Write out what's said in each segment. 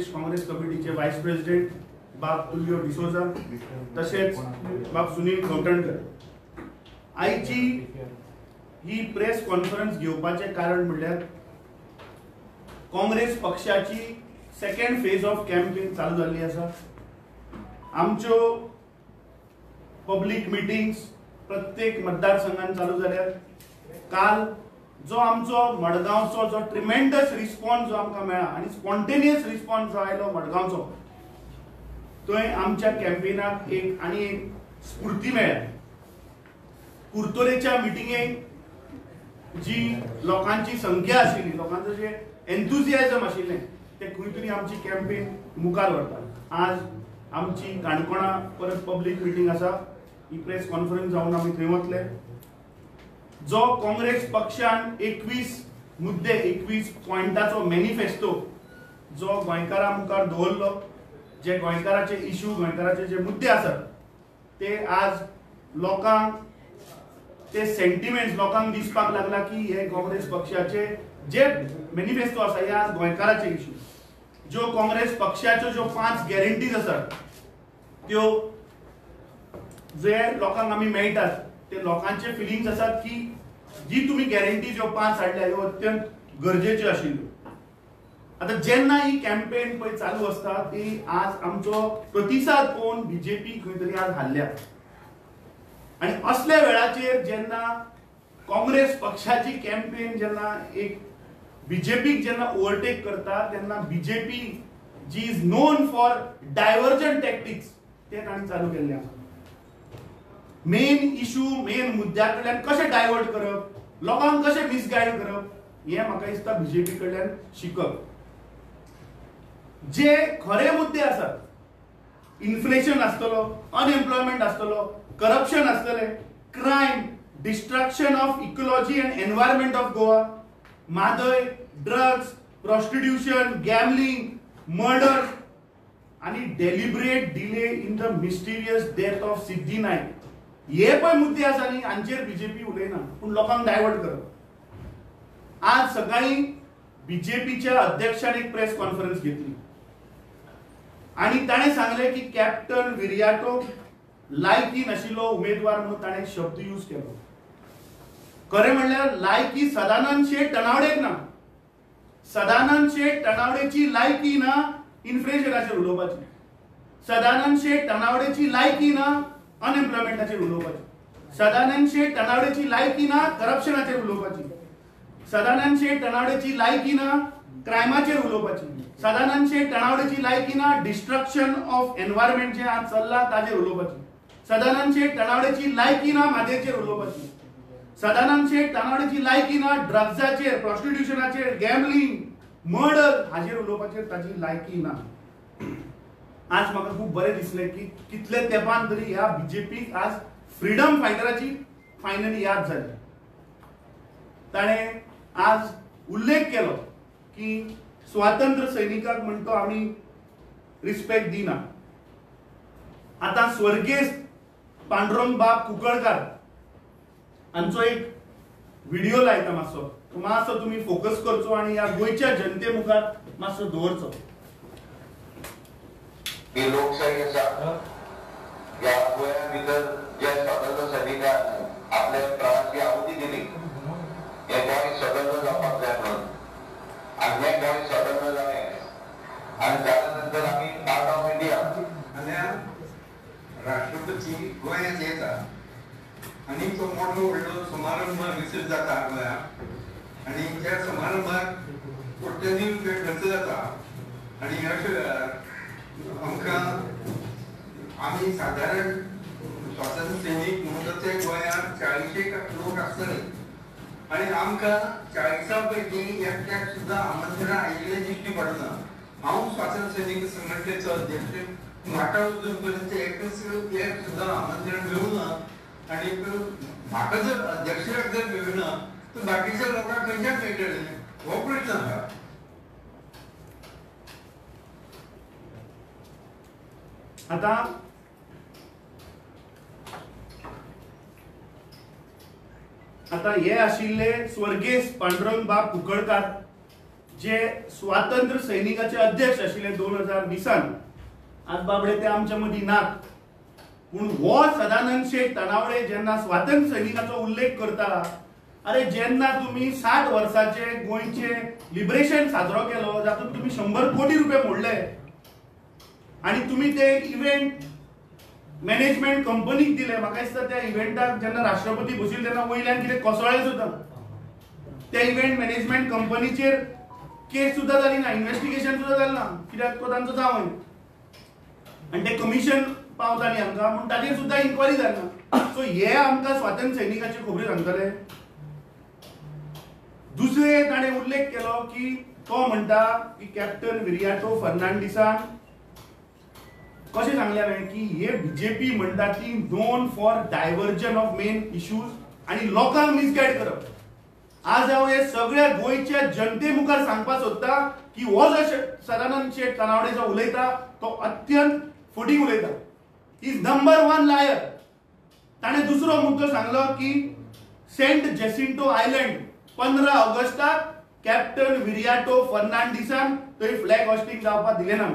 प्रदेश काँग्रेस कमिटीचे vice president बाब तुल्यो डिसोजा, तसेच बाब सुनील खवटणकर। आयची ही प्रेस कॉन्फरन्स घेवपाचे कारण म्हणल्यार काँग्रेस पक्षाची सेकंड फेज ऑफ कॅम्पेन चालू जाल्ली आसा। आमच्यो पब्लिक मिटिंग्स प्रत्येक मतदारसंघात चालू जाल्यात। काल जो आमचो मडगांवचो जो ट्रिमेंडस रिस्पॉन्स जो आमकां मेळ्ळा आनी स्पॉन्टेनियस रिस्पॉन्स जो आयलो मडगांवचो, थंय आमच्या कॅम्पेनाक एक स्फूर्ती मेळ्ळ्या। कुर्तोरेच्या मिटिंगेक जी लोकांची संख्या आशिल्ली, लोकांचो जे एन्थुजियाझम आशिल्लें, ते खंय तरी आमची कॅम्पेन मुखार व्हरता। आज आमची काणकोणा परत पब्लिक मिटिंग आसा, ही प्रेस कॉन्फरन्स जावन आमी थंय वतले। जो काँग्रेस पक्षान 21 मुद्दे 21 पॉइंटाचो मॅनिफेस्टो जो गोंयकारां मुखार दवरलो, जे गोंयकाराचे इश्यू, गोंयकाराचे जे मुद्दे आसात, ते आज लोकांक ते सेंटिमेंट्स लोकांक दिसपाक लागला की हे काँग्रेस पक्षाचे जे मॅनिफेस्टो आसा हे आज गोंयकाराचे इश्यू। ज्यो काँग्रेस पक्षाच्यो ज्यो 5 गॅरंटीज आसात, त्यो जे लोकांक आमी मेळटात, ते लोकांचे फिलिंग्स आसात की जी तुम्ही गॅरंटी ज्यो 5 हाडल्या ह्यो अत्यंत गरजेच्यो आशिल्ल्यो। आता जेन्ना ही कॅम्पेन पळय चालू आसता, ती आज आमचो प्रतिसाद पळोवन बीजेपी खंय तरी आज हारल्या। आणि असल्या वेळाचेर जेन्ना काँग्रेस पक्षाची कॅम्पेन जेन्ना एक बीजेपीक जेन्ना ओव्हरटेक करता, तेन्ना बीजेपी जी is known for divergent tactics ते तांणी चालू केल्ले आसा। मेन इश्यू, मेन मुद्द्या कडल्यान कशें डायवर्ट करप, लोकांक कशें मिसगायड करप, हे म्हाका दिसता बीजेपी कडल्यान शिकप। जे खरे मुद्दे आसात, इन्फ्लेशन आसतलो, अनएम्प्लॉयमेंट आसतलो, करप्शन आसतले, crime, destruction of ecology and environment of Goa, Mhadei, drugs, prostitution, gambling, murder आणि deliberate delay in the mysterious death of Siddhi Naik, हे पण मुद्दे आसा न्ही, हांचेर बीजेपी उलयना, पूण लोकांक डायवर्ट करप। आज सकाळी बीजेपीच्या अध्यक्षान एक प्रेस कॉन्फरन्स घेतली आणि ताणें सांगले की कॅप्टन विरियाटो लायकी नाशिल्लो उमेदवार म्हणून ताणें शब्द यूज केलो। खरें म्हणल्यार लायकी सदानंद शेट टनावडेक ना। सदानंद शेट टनावडेची लायकी ना इन्फ्लेशनाचेर उलोवपाची, सदानंद शेट टनावडेची लायकी ना अनएम्प्लॉयमेंटाचेर उलोवपाची, सदानंद शेट टनावडेची लायकी ना करप्शनाचेर उलोवपाची, सदानंद शेट टनावडेची लायकी ना क्रायमाचेर उलोवपाची, सदानंद शेट टनावडेची लायकी ना डिस्ट्रक्शन ऑफ एन्व्हायरमेंट जे आज चल्ला ताचेर उलोवपाची, सदानंद शेट टनावडेची लायकी ना मादेचेर उलोवपाची, सदानंद शेट टनावडेची लायकी ना ड्रग्साचेर, प्रॉस्टिट्यूशनाचेर, गॅमलिंग, मर्डर हाचेर उलोवपाचेर ताची लायकी ना। आज म्हाका खूब बरें दिसलें की कितले तेंपान तरी ह्या बीजेपीक आज फ्रीडम फायटराची फायनली याद जाली। ताणें आज उल्लेख केलो की स्वातंत्र्य सैनिकाक म्हणतो आमी रिस्पेक्ट दिना। आता स्वर्गेस्त पांडुरंग बाब कुंकळकार हांचो एक व्हिडिओ लायता, मातसो तुम्ही फोकस करचो आणि ह्या गोंयच्या जनते मुखार मातसो दवरचो। ही लोकशाही आसा, ह्या गोंया भितर जे स्वातंत्र्य सैनिकान आपल्या प्राणाची आहुती दिली, हे गोंय स्वतंत्र जावपाक जाय म्हणून, आनी हे गोंय स्वतंत्र जालें आनी जाल्या नंतर आमी पार्ट ऑफ इंडिया। आनी राष्ट्रपती गोंयांत येता आनी तो मोठो व्हडलो समारंभ हांगासर जाता गोंयांत, आनी त्या समारंभाक कोट्यांनी रुपया खर्च जाता। आनी अशे वेळार आमकां आमी सादारण स्वातंत्र्य सैनीक म्हणटा ते गोंयांत 40 लोक आसतले आनी आमकां 40 पैकी एकट्याक सुद्दां आमंत्रण आयिल्लें दिश्टी पडना। हांव स्वातंत्र्य सैनीक संघटनेचो अध्यक्ष, म्हाका अजून पर्यंत एक सुद्दां आमंत्रण मेळूना आनी म्हाका जर अध्यक्षाक जर मेळना तर बाकीच्या लोकांक खंयच्याक मेळटलें हो प्रश्न आसा। आता हे आशिल्ले स्वर्गेस्त पांडुरंग बाब कुंकळकार, जे स्वातंत्र्य सैनिकाचे अध्यक्ष आशिल्ले 2020 आज बाबडे ते आमच्या मदीं नात, पूण हो सदानंद शेठ तनावडे जेन्ना स्वातंत्र्य सैनिकाचो उल्लेख करता, अरे जेन्ना तुम्ही 60 वर्साचे गोंयचे लिबरेशन साजरो केलो, जातून तुम्ही 100 कोटी रुपये मोडले आणि तुम्ही ते इव्हेंट मॅनेजमेंट कंपनीक दिले. म्हाका दिसता त्या इव्हेंटाक जेन्ना राष्ट्रपती बशिल्ले तेन्ना वयल्यान कितें कोसळ्ळे सुद्दां. त्या इव्हेंट मॅनेजमेंट कंपनीचेर केस सुद्दां जाली ना, इन्व्हेस्टिगेशन सुद्दां जालें ना, कित्याक तो तांचो जावंय आनी ते कमिशन पावताली आमकां म्हूण ताचेर सुद्दां इन्क्वायरी जालना. सो हे आमकां स्वातंत्र्य सैनिकाचे खबरी सांगतले. दुसरे ताणें उल्लेख केलो की तो म्हणटा की कॅप्टन विरियाटो फर्नांडिसान कशें सांगलें हांवें की हे बीजेपी म्हणटा ती known for diversion of main issues आनी लोकांक मिसगायड करप. आज हांव हे सगळ्या गोंयच्या जनते मुखार सांगपाक सोदता की हो जो सदानंद शेठ तनावडे जो उलयता तो अत्यंत फटींग उलयता. इज नंबर 1 लायर. ताणें दुसरो मुद्दो सांगलो की सेंट जेसिंटो आयलंड 15 ऑगस्टाक कॅप्टन विरियाटो फर्नांडिसान थंय फ्लॅग हॉस्टिंग जावपाक दिलें ना.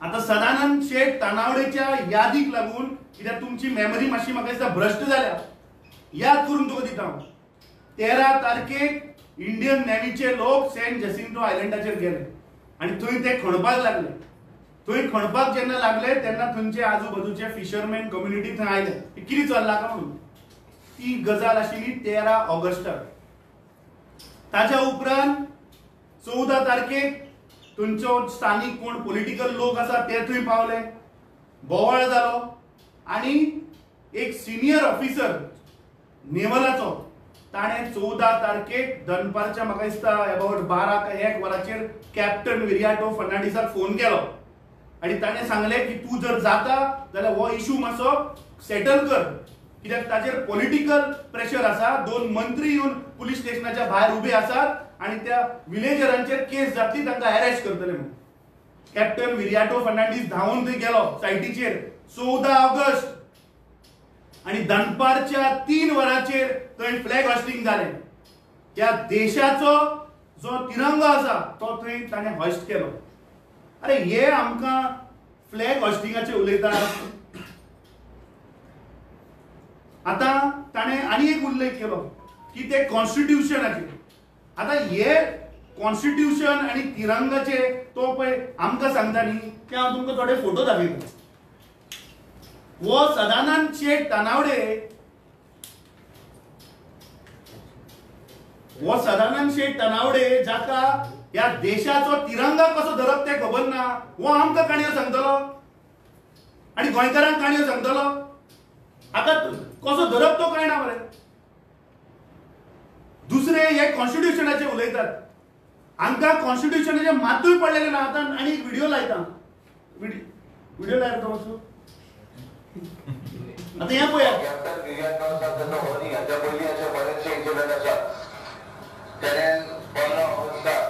आता सदानंद शेठ तनावडेच्या यादीक लागून कित्याक तुमची मेमरी मातशी म्हाका दिसता भ्रश्ट जाल्या, याद करून तुका दिता. 13 तारखेक इंडियन नेव्हीचे लोक सेंट जेसिंटो आयलंडाचेर गेले आणि थंय ते खणपाक लागले. थंय खणपाक जेन्ना लागले तेन्ना थंयचे आजूबाजूचे फिशरमॅन कम्युनिटी थंय आयले कितें चल्लां काय म्हणून. ती गजाल आशिल्ली 13 ऑगस्टाक. ताच्या उपरांत 14 तारखेक थंयचो स्थानिक कोण पॉलिटिकल लोक आसा ते थंय पावले, बोवाळ जालो आणि एक सिनियर ऑफिसर नेवलाचो ताणें 14 तारखेक दनपारच्या म्हाका दिसता अबाउट 12 का 1 वराचेर कॅप्टन विरियाटो फर्नांडिसाक फोन केलो आणि ताणें सांगलें की तूं जर जाता जाल्यार हो इश्यू मातसो सेटल कर, कित्याक ताचेर पॉलिटिकल प्रेशर आसा. 2 मंत्री येवन पुलीस स्टेशनाच्या भायर उबे आसात आणि त्या विलेजरांचेर केस जातली, तांकां अरेस्ट करतले म्हणून. कॅप्टन विरियाटो फर्नांडीस धांवून थंय गेलो सायटीचेर 14 ऑगस्ट आणि दनपारच्या 3 वरांचेर थंय फ्लॅग हॉस्टिंग जालें. त्या देशाचो जो तिरंगो आसा तो थंय ताणें हॉस्ट केलो. अरे हे आमकां फ्लॅग हॉस्टिंगाचेर उलयता. आता ताणें आनी एक उल्लेख केलो की ते कॉन्स्टिट्यूशनाचेर. आता हे कॉन्स्टिट्यूशन आणि तिरंगाचे तो पळय आमकां सांगता न्ही की हांव तुमकां थोडे फोटो दाखयता. हो सदानंद शेठ तनावडे जाका ह्या देशाचो तिरंगा कसो धरप ते खबर ना. हो आमकां काणयो सांगतलो आणि गोंयकारांक काणयो सांगतलो. आता कसो धरप तो कळना मरे. दुसरे हे कॉन्स्टिट्यूशनाचे उलयतात. हांकां कॉन्स्टिट्यूशनाचे मातूय पडलेले ना. आता आनी एक व्हिडिओ लायता. व्हिडिओ लायता वचू. आता हे पळया. कॅप्टन विरियाटो होनी हाच्या पयलीं अशे बरेचशे इन्सिडंट आसात. तेणें 15 ऑगस्टाक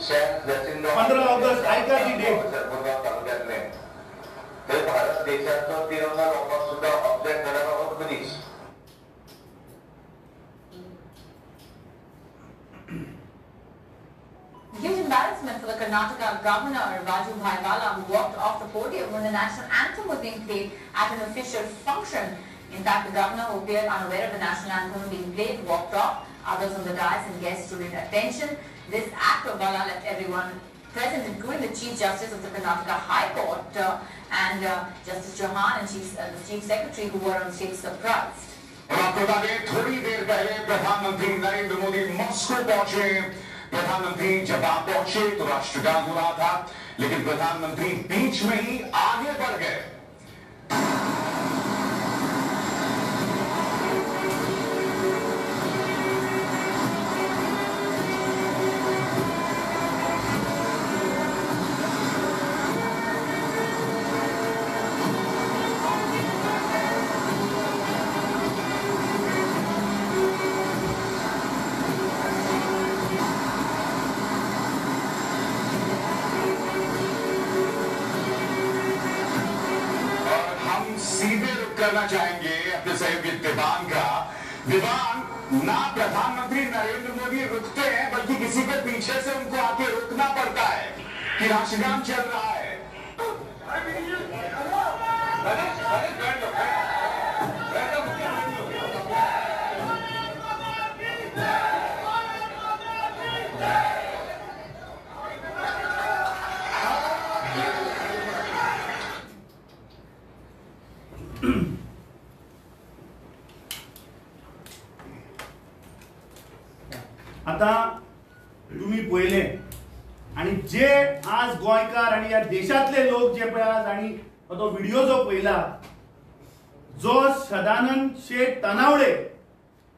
सेंट जेसिंटो 15 ऑगस्ट आयका ती डेट. मुरगांव तालुक्यांतले थंय भारत देशाचो तिरंगा लावपाक सुद्दां ऑब्जेक्ट करना हो मनीस. Huge embarrassment for the Karnataka governor Raju Bhaiwala, who walked off the podium when the national anthem was being played at an official function. In fact, the governor, who appeared unaware of the national anthem being played, walked off. Others on the dais and guests stood at attention. This act of Bala left everyone present, including the Chief Justice of the Karnataka High Court and Justice Chauhan and the Chief Secretary, who were on stage surprised. आपको बता दें थोड़ी देर पहले प्रधानमंत्री Narendra Modi Moscow पहुंचे. प्रधानमंत्री जब आप पहुंचे तो राष्ट्रगान हो रहा था, लेकिन प्रधानमंत्री बीच में ही आगे बढ़ गए. करना चाहेंगे अपने सहयोगी दीवान का, विवाद ना प्रधानमंत्री नरेंद्र मोदी रुकते हैं, बल्कि किसी के पीछे से उनको आके रुकना पड़ता है कि राष्ट्रगान चल रहा है। आता तुम्ही पहिले आणि जे आज गोयकार आणि या देशातले लोक जे पळय आज आणि तो व्हिडिओ जो पहिला जो सदानंद शेठ तनावडे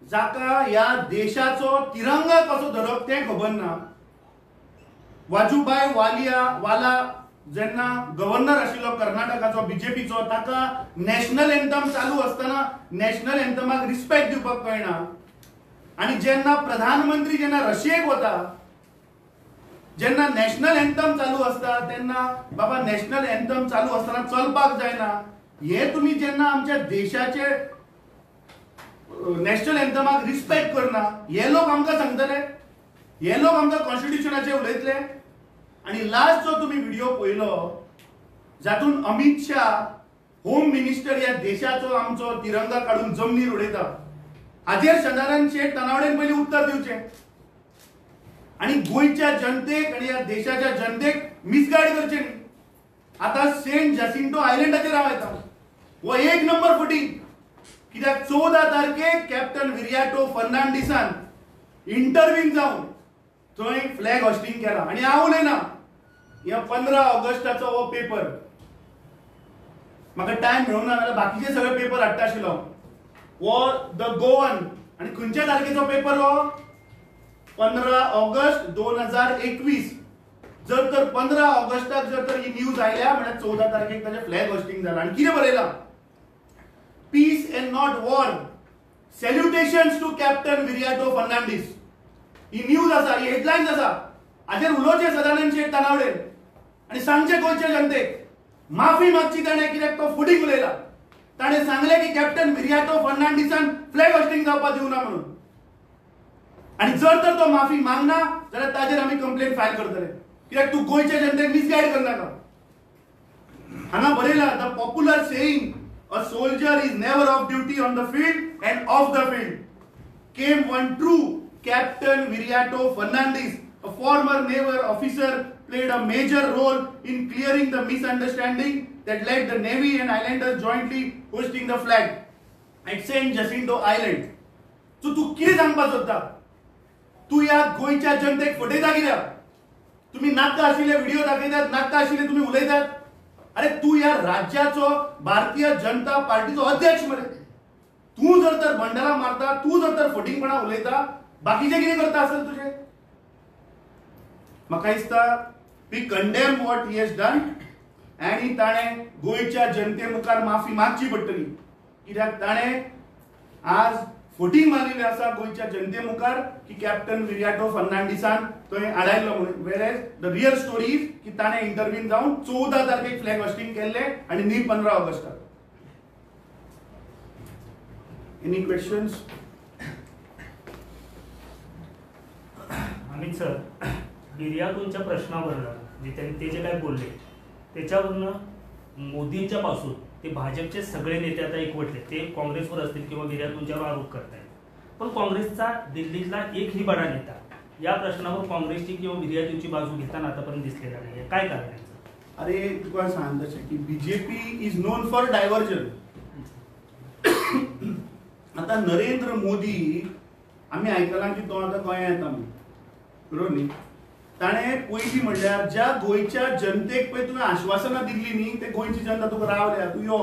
जाका या देशाचो तिरंगा कसो धरप ते खबर ना, वाजूभाई वाला जेन्ना गव्हर्नर आशिल्लो कर्नाटकाचो बीजेपीचो ताका नॅशनल एंथम चालू असताना नॅशनल एंथमाक रिस्पेक्ट दिवपाक कळना, आणि जेन्ना प्रधानमंत्री जेन्ना रशियेक वता जेन्ना नॅशनल एंथम चालू असता तेन्ना बाबा नॅशनल एंथम चालू असताना चलपाक जायना, हे तुम्ही जेन्ना आमच्या देशाचे नॅशनल एंथमाक रिस्पेक्ट करना, हे लोक आमकां सांगतले, हे लोक आमकां कॉन्स्टिट्यूशनाचे उलयतले। आणि लास्ट जो तुम्ही व्हिडिओ पळयलो जातून अमित शाह होम मिनिस्टर या देशाचो आमचो तिरंगा काढून जमनीर उडयता, हाजेर सदानंद शेठ तनावडेन पयलीं उत्तर दिवचें आणि गोयच्या जनतेक आणि या देशाच्या जनतेक मिसगायड करचें न्ही। आता सेंट जसिंटो आयलँडाचेर हांव येता, हो एक नंबर फटींग, कित्याक 14 तारखेक कॅप्टन विरियाटो फर्नांडिसान इंटरव्हीन जावन थंय फ्लॅग होस्टिंग केला, आणि हांव उलयना, ह्या 15 ऑगस्टाचो हो पेपर म्हाका टायम मेळूना, नाल्यार बाकीचे सगळे पेपर हाडटा आशिल्लो, वो द गोवन, आणि खंयच्या तारखेचो पेपर हो 15 ऑगस्ट 2021। जर तर 15 ऑगस्टाक जर तर ही न्यूज आयल्या म्हळ्यार 14 तारखेक ताचे फ्लॅग होस्टिंग जाला, आणि कितें बरयला, peace and not war, salutations to captain Viriato Fernandes, ही न्यूज आसा, ही हेडलायन्स आसा, हाजेर उलोवचे सदानंद शेठ तनावडे आणि सांगचे गोंयच्या जनतेक माफी मागची ताणें, कित्याक तो फुडीक उलयला, ताणें सांगलें की कॅप्टन विरियाटो फर्नांडिसान फ्लॅग होस्टिंग जावपाक दिवना म्हणून, आणि जर तर तो माफी मागना जाल्यार ताजेर आमी कंप्लेंट फायल करतले, कित्याक तूं गोंयच्या जनतेक मिसगायड करनाका। हांगा बरयला, the popular saying a soldier is never of duty on the field end of the field came one true Captain Viriato Fernandes, a former naval officer, played a major role in clearing the misunderstanding that led the Navy and Islanders jointly hoisting the flag at Saint Jacinto Island. So तू कितें सांगपाक सोदता? तू या गोंयच्या जनतेक फटयता कित्याक? तुम्ही नाका आशिल्ले व्हिडिओ दाखयतात, नाका आशिल्ले तुम्ही उलयतात, अरे तू या राज्याचो भारतीय जनता पार्टीचो अध्यक्ष मरे, तू जर तर भंडारा मारता, तू जर तर फटिंगपणा उलयता, बाकीचे कितें करता आसत तुझे? म्हाका दिसता we condemn what he has done, आणि ताणें गोंयच्या जनते मुखार माफी मागची पडटली, कित्याक ताणें आज फटींग मारिल्ली आसा गोंयच्या जनते मुखार की कॅप्टन विरियाटो फर्नांडिसान थंय हाडायल्लो म्हणून, वेरेज द रियल स्टोरी इज की ताणें इंटरव्हीन जावन 14 तारखेक फ्लॅग होस्टिंग केल्ले आणि न्ही 15 ऑगस्टाक। Any questions? अमित सर, विरियाटोंच्या प्रश्नावरनं म्हणजे ते जे काय बोलले त्याच्यावरनं मोदींच्या पासून ते भाजपचे सगळे नेते आता एकवटले, ते काँग्रेसवर असतील किंवा विरियाटोंच्यावर आरोप करतायत, पण काँग्रेसचा दिल्लीतला एकही बडा नेता या प्रश्नावर काँग्रेसची किंवा विरियाटोंची बाजू घेताना आतापर्यंत दिसलेला नाही, काय कारण आहे? अरे तुका सांग तशें की BJP is known for diversion. आता नरेंद्र मोदी आम्ही आयकलां की तो आता गोंयांत येता म्हणून, बरोबर न्ही? ताणें पयलीं म्हणल्यार ज्या गोंयच्या जनतेक पळय तुवें आश्वासनां दिल्ली न्ही, ते गोंयची जनता तुका रावल्या, तूं यो,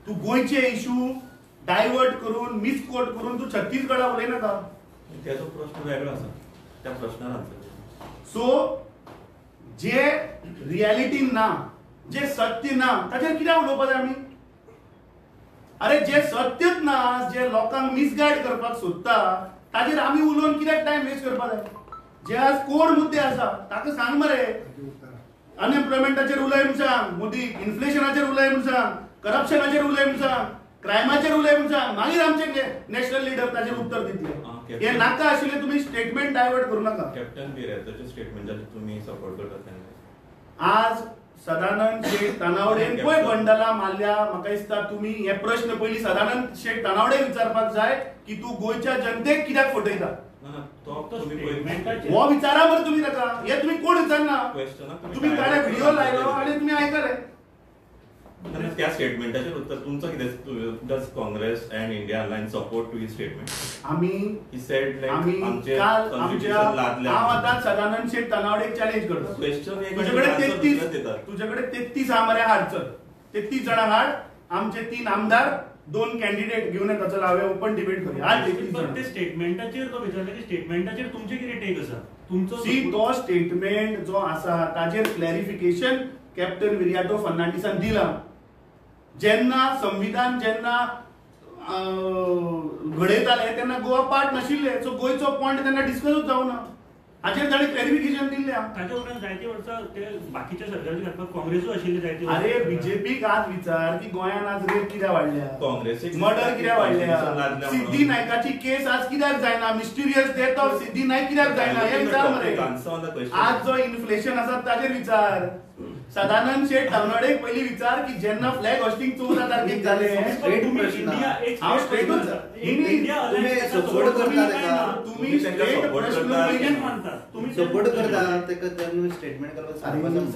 तूं गोंयचे इश्यू डायवर्ट करून मिसकोट करून तूं छत्तीसगडा उलयनाका, त्याचो प्रश्न वेगळो आसा, त्या प्रश्नार आन्सर। सो जे रियालिटी ना, जे सत्य ना, ताचेर कित्याक उलोवपाक जाय आमी? अरे जे सत्यच ना, जे लोकांक मिसगायड करपाक सोदता ताचेर आमी उलोवन कित्याक टायम वेस्ट करपाक जाय? जे आज कोर मुद्दे आसा ताका सांग मरे, अनएम्प्लॉयमेंटाचेर उलय म्हूण सांग मोदी, इन्फ्लेशनाचेर उलय म्हूण सांग, करप्शनाचेर उलय म्हूण सांग, क्रायमाचेर उलय म्हणजे मागीर आमचे नॅशनल लिडर ताचेर उत्तर दितले. हे नाका आशिल्ले तुमी स्टेटमेंट डायवर्ट करू नाका. कॅप्टन बिरेताचे स्टेटमेंटाचे तुम्ही सपोर्ट करतात. आज सदानंद शेठ तानावडेन पळय बंडला मारल्या. म्हाका दिसता तुमी हे प्रश्न पयलीं सदानंद शेठ तानावडे विचारपाक जाय की तूं गोंयच्या जनतेक कित्याक फटयता. हो विचारा बरं तुम्ही ताका. हे तुम्ही कोण विचारना. तुम्ही ताणे व्हिडिओ लायलो आनी तुम्ही आयकले. त्या स्टेटमेंटाचेर उत्तर तुमचं कितें. Does Congress and India line support to ही स्टेटमेंट. हांव आतां सदानंद शेठ तानावडेक चॅलेंज करता. तुझ्याकडे 33 आमरे हाड. चल 33 जाणां हाड. आमचे 3 आमदार 2 कॅन्डिडेट घेऊन येता. चल हांवें ओपन डिबेट करूया. आज ते स्टेटमेंटाचेर तो विचारला की स्टेटमेंटाचेर तुमचे कितें टेक आसा. तुमचो तो स्टेटमेंट जो आसा ताचेर क्लॅरिफिकेशन कॅप्टन विरियाटो फर्नांडिसान दिला. जेन्ना संविधान जेन्ना घडयताले तेन्ना गोवा पार्ट नाशिल्ले. सो गोंयचो पॉयंट तेन्ना डिस्कसूच जावना. हाचेर ताणें क्लॅरिफिकेशन दिल्लें. ताच्या उपरांत जायते वर्सां ते बाकीच्या सरकारांनी घालपाक काँग्रेसूय आशिल्ली जायते. अरे बीजेपीक आज विचार की गोंयान आज रेप कित्याक वाडल्या. काँग्रेसीक मर्डर कित्याक वाडल्या. सिद्धी नायकाची केस आज कित्याक जायना. मिस्टिरियस डेथ ऑफ सिद्धी नायक कित्याक जायना हे विचार मरे. आज जो इन्फ्लेशन आसा ताचेर विचार. सदानंद शेठ तानावडेक पयलीं विचार की जेन्ना फ्लॅग होस्टिंग 14 तारखेक जालें. हांव स्ट्रेटूच सपोर्ट करता. तुम्ही स्ट्रेट प्रश्न मानतात. तुम्ही सपोर्ट करता तेका त्यांनी स्टेटमेंट करपाक.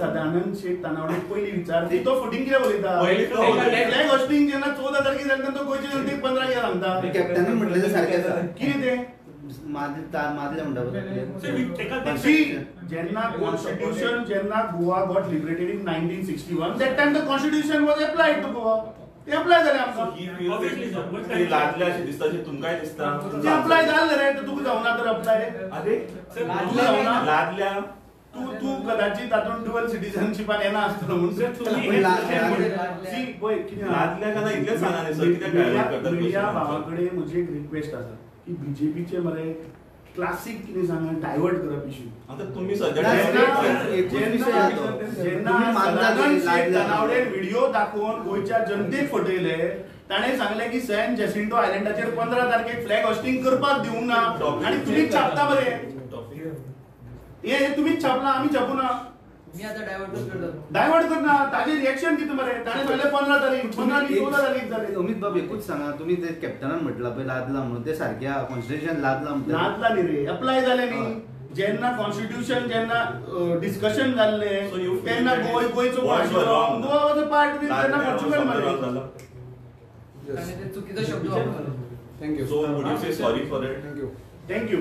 सदानंद शेठ तानावडेक पयलीं विचार की तो फुटींग कित्याक उलयता. फ्लॅग होस्टिंग जेन्ना 14 तारखेक जालें तेन्ना तो गोंयचे जनतेक 15 कित्याक सांगता. कॅप्टनान म्हटलें तें सारकें आसा. कितें तें जेन्ना कॉन्स्टिट्यूशन जेन्ना Goa got liberated in 1961 that time the constitution was applied to Goa. ते अप्लाय जालें आमकां. लादले अशें दिसता. तुमकांय दिसता ते अप्लाय जालें रे. तुका जावना तर अप्लाय. अरे लादल्या तू कदाचित तातूंत ड्युअल सिटीजनशिपान येना आसतलो म्हणून मीडिया भावाकडे म्हजी एक रिक्वेस्ट आसा की बीजेपीचे मरे क्लासिक कितें सांगा डायवर्ट करप इश्यू. आता तुम्ही सध्या तानावडेन व्हिडिओ दाखोवन गोंयच्या जनतेक फटयले. ताणें सांगलें की सॅन जेसिंटो आयलँडाचेर 15 तारखेक फ्लॅग होस्टिंग करपाक दिवंक ना आनी तुमीच छापता बरे. हे तुमीच छापला आमी छापूना. डायवर्ट करना. ताजेर रिएक्शन कितें मरे. ताणें सांगलें 15 तारीख 14 तारीख जाली. अमित बाब एकूच सांगा. तुम्ही ते कॅप्टनान म्हटला पळय लादला म्हणून ते सारक्या कॉन्स्टिट्यूशन लादला न्ही रे. अप्लाय जालें न्ही. जेन्ना कॉन्स्टिट्यूशन जेन्ना डिस्कशन जाल्लें तेन्ना गोंयचो Goa was a part with तेन्ना पोर्चुगल मरे. चुकीचो शब्द. Thank you. So would you say sorry for it. Thank you.